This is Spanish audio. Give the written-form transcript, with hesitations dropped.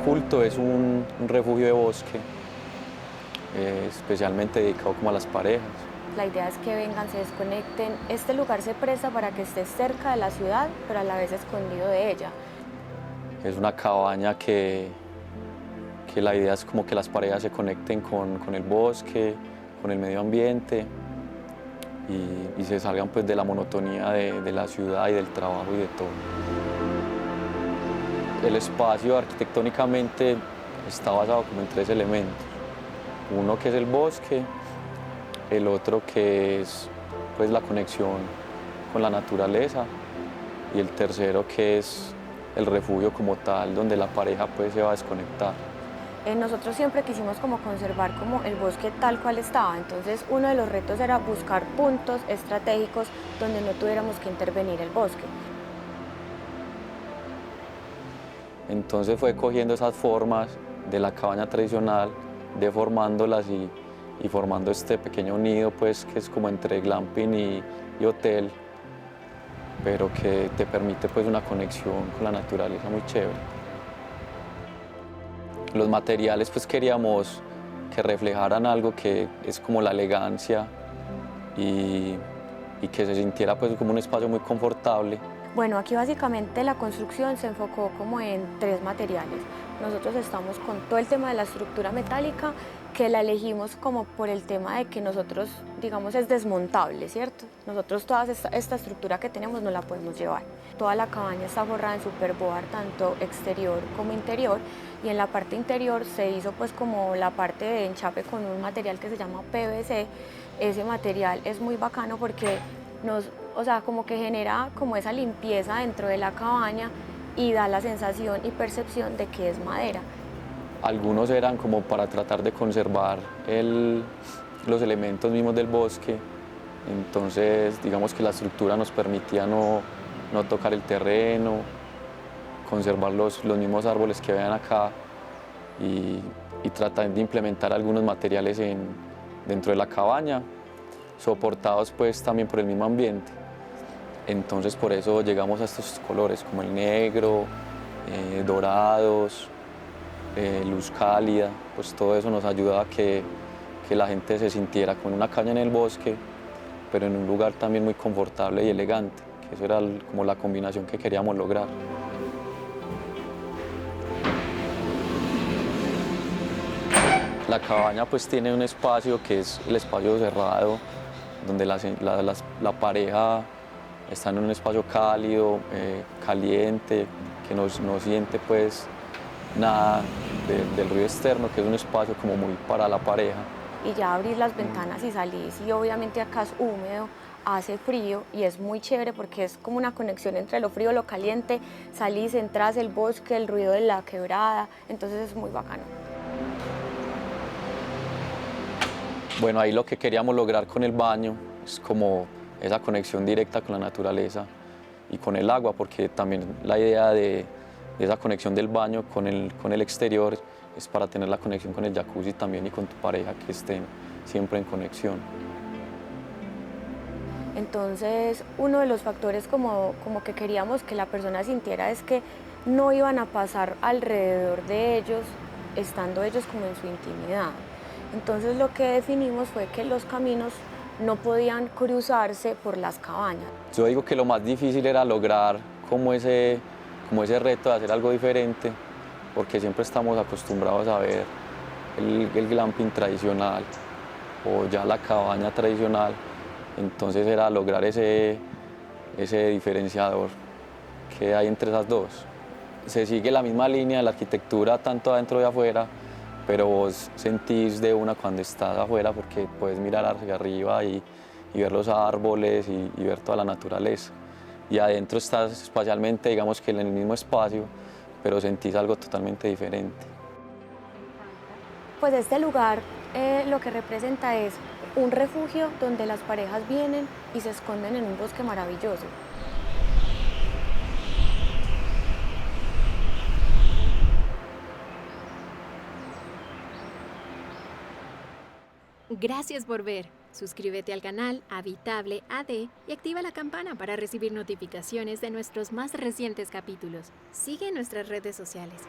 Oculto es un refugio de bosque, especialmente dedicado como a las parejas. La idea es que vengan, se desconecten. Este lugar se presta para que estés cerca de la ciudad, pero a la vez escondido de ella. Es una cabaña que la idea es como que las parejas se conecten con el bosque, con el medio ambiente y se salgan pues de la monotonía de la ciudad y del trabajo y de todo. El espacio arquitectónicamente está basado como en tres elementos. Uno que es el bosque, el otro que es pues la conexión con la naturaleza y el tercero que es el refugio como tal, donde la pareja pues se va a desconectar. Nosotros siempre quisimos como conservar como el bosque tal cual estaba, entonces uno de los retos era buscar puntos estratégicos donde no tuviéramos que intervenir el bosque. Entonces fue cogiendo esas formas de la cabaña tradicional, deformándolas y formando este pequeño nido pues que es como entre glamping y hotel, pero que te permite pues una conexión con la naturaleza muy chévere. Los materiales pues queríamos que reflejaran algo que es como la elegancia y, y que se sintiera pues como un espacio muy confortable. Bueno, aquí básicamente la construcción se enfocó como en tres materiales. Nosotros estamos con todo el tema de la estructura metálica, que la elegimos como por el tema de que nosotros, digamos, es desmontable, ¿cierto? Nosotros toda esta estructura que tenemos no la podemos llevar. Toda la cabaña está forrada en superboard, tanto exterior como interior, y en la parte interior se hizo pues como la parte de enchape con un material que se llama PVC. Ese material es muy bacano porque o sea, como que genera como esa limpieza dentro de la cabaña y da la sensación y percepción de que es madera. Algunos eran como para tratar de conservar los elementos mismos del bosque, entonces digamos que la estructura nos permitía no tocar el terreno, conservar los mismos árboles que ven acá y tratar de implementar algunos materiales dentro de la cabaña, soportados pues también por el mismo ambiente. Entonces por eso llegamos a estos colores como el negro, dorados, luz cálida, pues todo eso nos ayuda a que la gente se sintiera como en una caña en el bosque, pero en un lugar también muy confortable y elegante, que eso era como la combinación que queríamos lograr. La cabaña pues tiene un espacio que es el espacio cerrado, donde la pareja está en un espacio cálido, caliente, que no siente pues nada del ruido externo, que es un espacio como muy para la pareja. Y ya abrís las ventanas y salís, y obviamente acá es húmedo, hace frío y es muy chévere porque es como una conexión entre lo frío y lo caliente. Salís, entras, el bosque, el ruido de la quebrada, entonces es muy bacano. Bueno, ahí lo que queríamos lograr con el baño es como esa conexión directa con la naturaleza y con el agua, porque también la idea de esa conexión del baño con el exterior es para tener la conexión con el jacuzzi también y con tu pareja, que estén siempre en conexión. Entonces, uno de los factores como que queríamos que la persona sintiera es que no iban a pasar alrededor de ellos, estando ellos como en su intimidad. Entonces, lo que definimos fue que los caminos no podían cruzarse por las cabañas. Yo digo que lo más difícil era lograr como ese reto de hacer algo diferente, porque siempre estamos acostumbrados a ver el glamping tradicional o ya la cabaña tradicional. Entonces era lograr ese diferenciador que hay entre esas dos. Se sigue la misma línea de la arquitectura tanto adentro y afuera, pero vos sentís de una cuando estás afuera porque puedes mirar hacia arriba y ver los árboles y ver toda la naturaleza. Y adentro estás espacialmente, digamos que en el mismo espacio, pero sentís algo totalmente diferente. Pues este lugar lo que representa es un refugio donde las parejas vienen y se esconden en un bosque maravilloso. Gracias por ver. Suscríbete al canal Habitable AD y activa la campana para recibir notificaciones de nuestros más recientes capítulos. Sigue nuestras redes sociales.